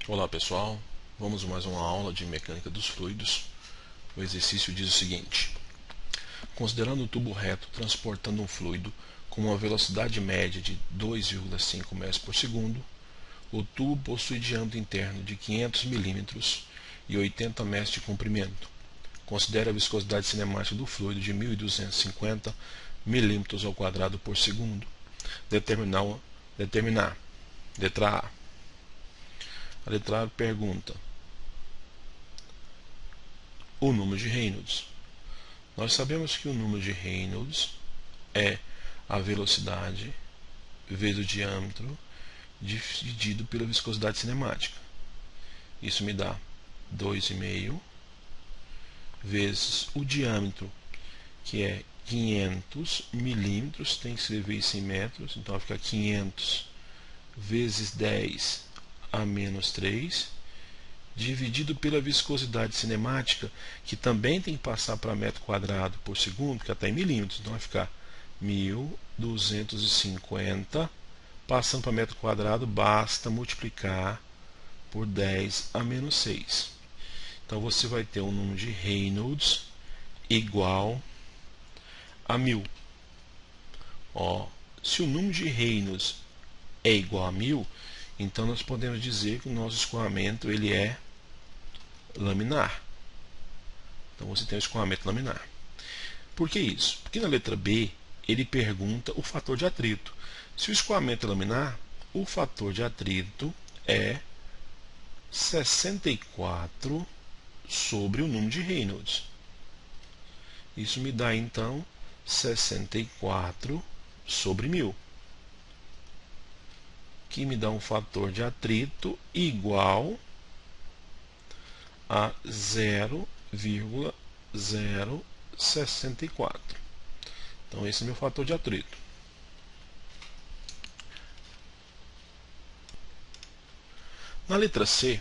Olá pessoal, vamos a mais uma aula de mecânica dos fluidos. O exercício diz o seguinte: considerando o tubo reto transportando um fluido com uma velocidade média de 2,5 metros por segundo, o tubo possui diâmetro interno de 500 milímetros e 80 metros de comprimento. Considere a viscosidade cinemática do fluido de 1.250 milímetros ao quadrado por segundo. Determinar. Letra A. A letra A pergunta o número de Reynolds. Nós sabemos que o número de Reynolds é a velocidade vezes o diâmetro dividido pela viscosidade cinemática. Isso me dá 2,5 vezes o diâmetro, que é 500 milímetros, tem que escrever isso em metros, então vai ficar 500 vezes 10 a menos 3, dividido pela viscosidade cinemática, que também tem que passar para metro quadrado por segundo, que está em milímetros, então vai ficar 1.250, passando para metro quadrado, basta multiplicar por 10 a menos 6. Então você vai ter um número de Reynolds igual a 1.000. Se o número de Reynolds é igual a 1.000, então nós podemos dizer que o nosso escoamento ele é laminar. Então você tem o escoamento laminar. Por que isso? Porque na letra B ele pergunta o fator de atrito. Se o escoamento é laminar, o fator de atrito é 64 sobre o número de Reynolds. Isso me dá então 64 sobre 1.000, que me dá um fator de atrito igual a 0,064. Então esse é meu fator de atrito. Na letra C,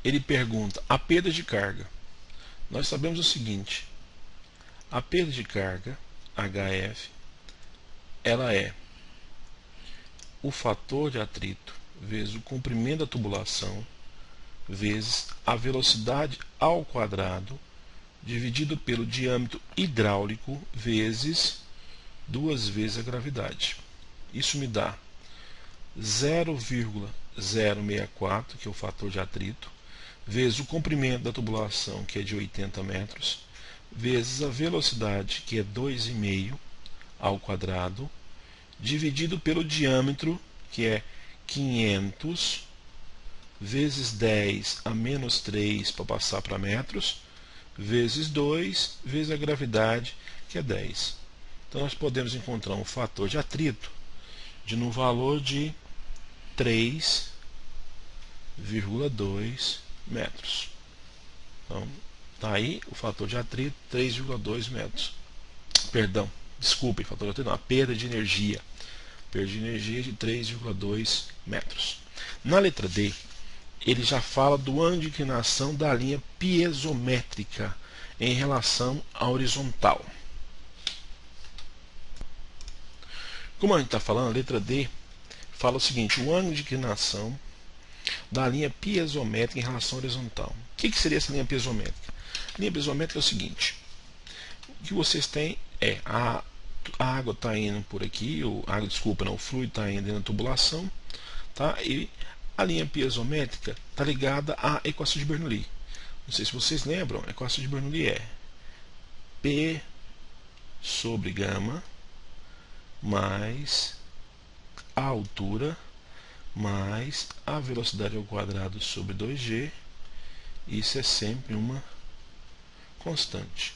ele pergunta a perda de carga. Nós sabemos o seguinte: a perda de carga, HF, ela é o fator de atrito vezes o comprimento da tubulação vezes a velocidade ao quadrado dividido pelo diâmetro hidráulico vezes 2 vezes a gravidade. Isso me dá 0,064, que é o fator de atrito, vezes o comprimento da tubulação, que é de 80 metros, vezes a velocidade, que é 2,5 ao quadrado, dividido pelo diâmetro, que é 500 vezes 10 a menos 3 para passar para metros, vezes 2 vezes a gravidade, que é 10. Então nós podemos encontrar um fator de atrito no valor de 3,2 metros. Então está aí o fator de atrito, 3,2 metros. Perdão, desculpem, fator de atrito não, a perda de energia. Perda de energia de 3,2 metros. Na letra D, ele já fala do ângulo de inclinação da linha piezométrica em relação à horizontal. Como a gente está falando, a letra D fala o seguinte: o ângulo de inclinação da linha piezométrica em relação à horizontal. O que seria essa linha piezométrica? A linha piezométrica é o seguinte: o que vocês têm é a água está indo por aqui, o fluido está indo na tubulação, tá? E a linha piezométrica está ligada à equação de Bernoulli. Não sei se vocês lembram, a equação de Bernoulli é P sobre gama mais a altura mais a velocidade ao quadrado sobre 2G. Isso é sempre uma constante.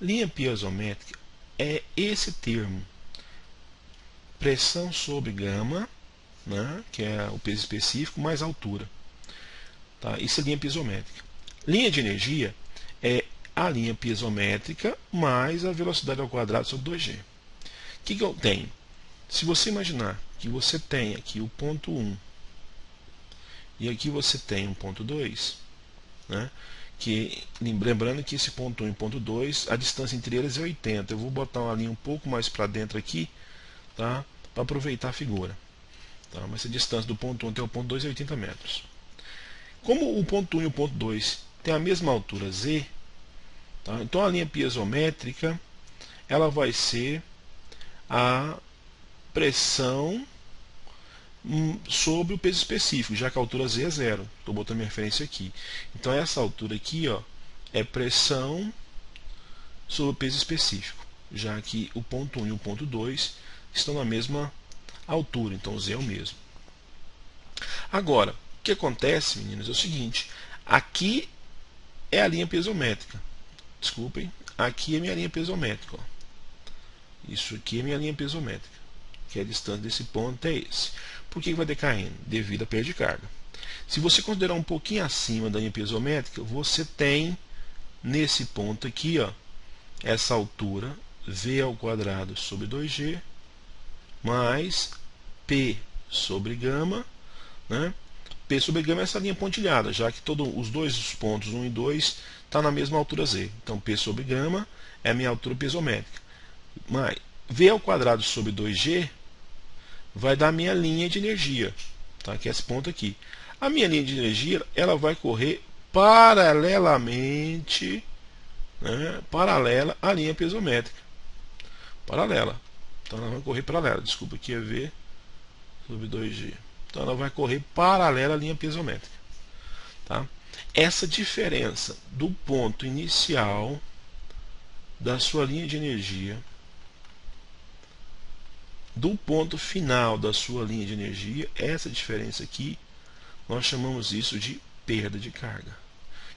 Linha piezométrica é esse termo, pressão sobre gama, né, que é o peso específico, mais altura. Tá? Isso é linha piezométrica. Linha de energia é a linha piezométrica mais a velocidade ao quadrado sobre 2G. O que eu tenho? Se você imaginar que você tem aqui o ponto 1 e aqui você tem um ponto 2, né, que, lembrando que esse ponto 1 e ponto 2, a distância entre eles é 80. Eu vou botar uma linha um pouco mais para dentro aqui, tá, para aproveitar a figura. Tá, mas a distância do ponto 1 até o ponto 2 é 80 metros. Como o ponto 1 e o ponto 2 tem a mesma altura Z, tá? Então a linha piezométrica ela vai ser a pressão sobre o peso específico, já que a altura Z é zero. Estou botando minha referência aqui. Então essa altura aqui, ó, é pressão sobre o peso específico, já que o ponto 1 e o ponto 2 estão na mesma altura, então o Z é o mesmo. Agora, o que acontece, meninas, é o seguinte: aqui é a linha piezométrica. Desculpem, aqui é minha linha piezométrica. Ó. Isso aqui é minha linha piezométrica, que é a distância desse ponto até esse. Por que vai decaindo? Devido à perda de carga. Se você considerar um pouquinho acima da linha piezométrica, você tem nesse ponto aqui, ó, essa altura V ao quadrado sobre 2G mais P sobre gama, né? P sobre gama é essa linha pontilhada, já que todos os dois pontos 1 e 2 estão na mesma altura Z. Então P sobre gama é a minha altura piezométrica. Mas V ao quadrado sobre 2G vai dar a minha linha de energia, tá? Que é esse ponto aqui. A minha linha de energia ela vai correr paralelamente, né, paralela à linha piezométrica. Paralela. Então ela vai correr paralela. Desculpa, aqui é V sobre 2G. Então ela vai correr paralela à linha piezométrica. Tá? Essa diferença do ponto inicial da sua linha de energia do ponto final da sua linha de energia, essa diferença aqui, nós chamamos isso de perda de carga,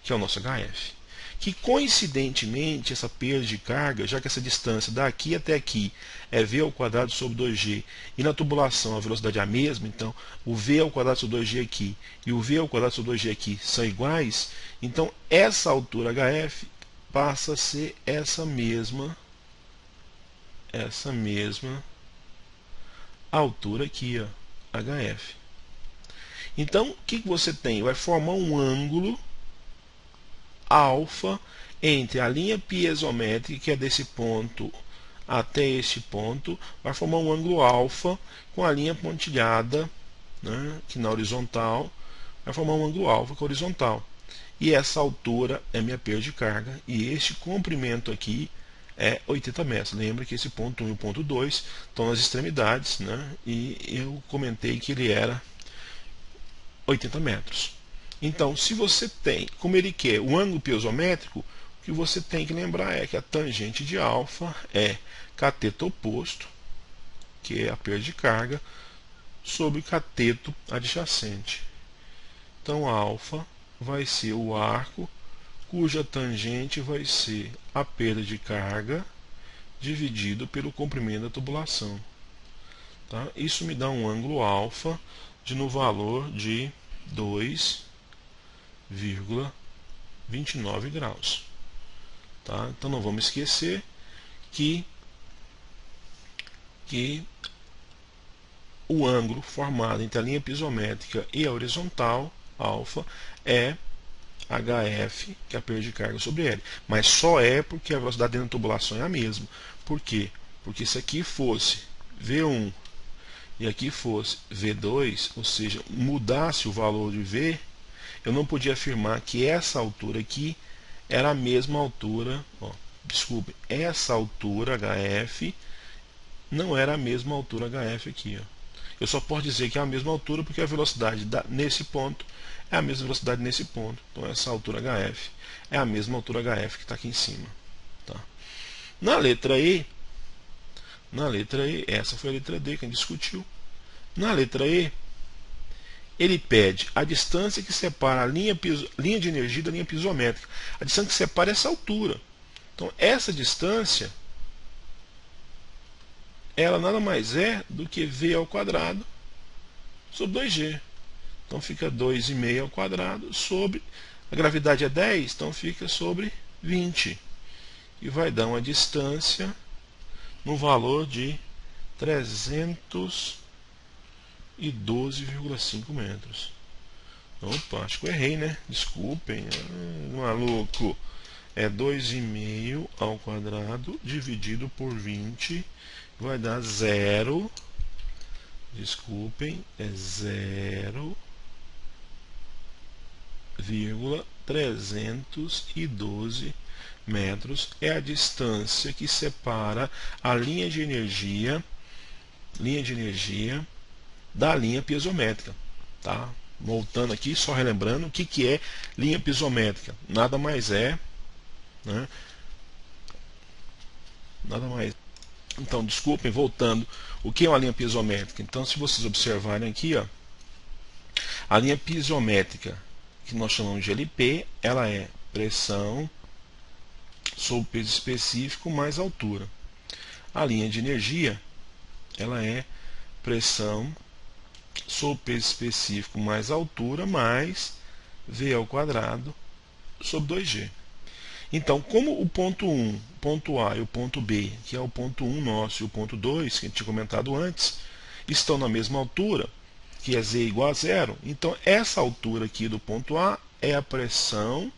que é o nosso HF. Que coincidentemente essa perda de carga, já que essa distância daqui até aqui é V ao quadrado sobre 2G, e na tubulação a velocidade é a mesma, então o V ao quadrado sobre 2G aqui e o V ao quadrado sobre 2G aqui são iguais, então essa altura HF passa a ser essa mesma altura aqui, ó, HF. Então, o que você tem? Vai formar um ângulo alfa entre a linha piezométrica, que é desse ponto até este ponto, vai formar um ângulo alfa com a linha pontilhada, né, que na horizontal vai formar um ângulo alfa com a horizontal. E essa altura é minha perda de carga, e este comprimento aqui é 80 metros. Lembra que esse ponto 1 e o ponto 2 estão nas extremidades, né? E eu comentei que ele era 80 metros. Então, se você tem, como ele quer, o ângulo piezométrico, o que você tem que lembrar é que a tangente de alfa é cateto oposto, que é a perda de carga, sobre cateto adjacente. Então, alfa vai ser o arco cuja tangente vai ser a perda de carga dividido pelo comprimento da tubulação. Tá? Isso me dá um ângulo alfa no valor de 2,29 graus. Tá? Então não vamos esquecer que o ângulo formado entre a linha piezométrica e a horizontal, alfa, é HF, que é a perda de carga sobre L. Mas só é porque a velocidade dentro da tubulação é a mesma. Por quê? Porque se aqui fosse V1 e aqui fosse V2, ou seja, mudasse o valor de V, eu não podia afirmar que essa altura aqui era a mesma altura, desculpe, essa altura HF não era a mesma altura HF aqui. Eu só posso dizer que é a mesma altura porque a velocidade nesse ponto é a mesma velocidade nesse ponto. Então essa altura HF é a mesma altura HF que está aqui em cima. Tá? Na letra E, essa foi a letra D que a gente discutiu. Na letra E, ele pede a distância que separa a linha de energia da linha piezométrica. A distância que separa essa altura. Então essa distância, ela nada mais é do que V ao quadrado sobre 2G. Então fica 2,5 ao quadrado sobre, a gravidade é 10, então fica sobre 20. E vai dar uma distância no valor de 312,5 metros. Opa, acho que eu errei, né? Desculpem, maluco. É 2,5 ao quadrado dividido por 20, vai dar 0. Desculpem, é 0. 2,312 metros é a distância que separa a linha de energia da linha piezométrica, tá? Voltando aqui, só relembrando o que é linha piezométrica. Nada mais é, né? Nada mais. Então, desculpem, voltando, o que é uma linha piezométrica? Então, se vocês observarem aqui, ó, a linha piezométrica, que nós chamamos de LP, ela é pressão sobre peso específico mais altura. A linha de energia, ela é pressão sobre peso específico mais altura mais V ao quadrado sobre 2G. Então, como o ponto 1, ponto A e o ponto B, que é o ponto 1 nosso e o ponto 2, que a gente tinha comentado antes, estão na mesma altura, que é Z igual a zero, então essa altura aqui do ponto A é a pressão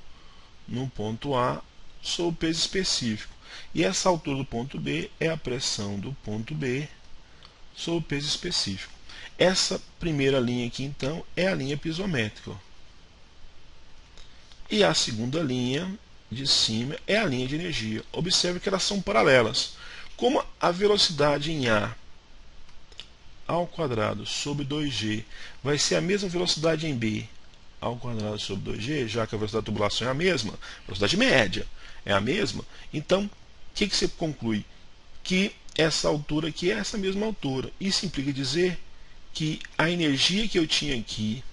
no ponto A sobre peso específico. E essa altura do ponto B é a pressão do ponto B sobre peso específico. Essa primeira linha aqui, então, é a linha piezométrica. E a segunda linha de cima é a linha de energia. Observe que elas são paralelas. Como a velocidade em A ao quadrado sobre 2G vai ser a mesma velocidade em B ao quadrado sobre 2G, já que a velocidade da tubulação é a mesma, a velocidade média é a mesma, então o que você conclui? Que essa altura aqui é essa mesma altura. Isso implica dizer que a energia que eu tinha aqui,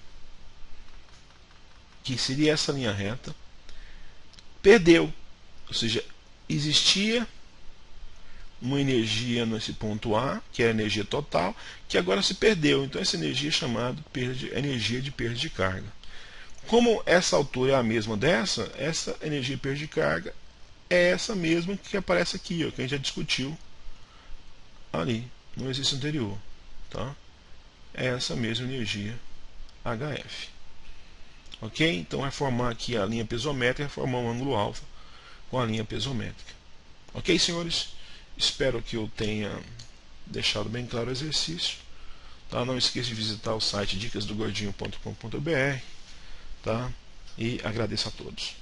que seria essa linha reta, perdeu. Ou seja, existia uma energia nesse ponto A, que é a energia total, que agora se perdeu. Então essa energia é chamada energia de perda de carga. Como essa altura é a mesma dessa, essa energia de perda de carga é essa mesma que aparece aqui, ó, que a gente já discutiu ali no exercício anterior. Tá? É essa mesma energia HF. Ok? Então vai formar aqui a linha piezométrica, vai formar um ângulo alfa com a linha piezométrica. Ok, senhores? Espero que eu tenha deixado bem claro o exercício. Tá? Não esqueça de visitar o site dicasdogordinho.com.br, tá? E agradeço a todos.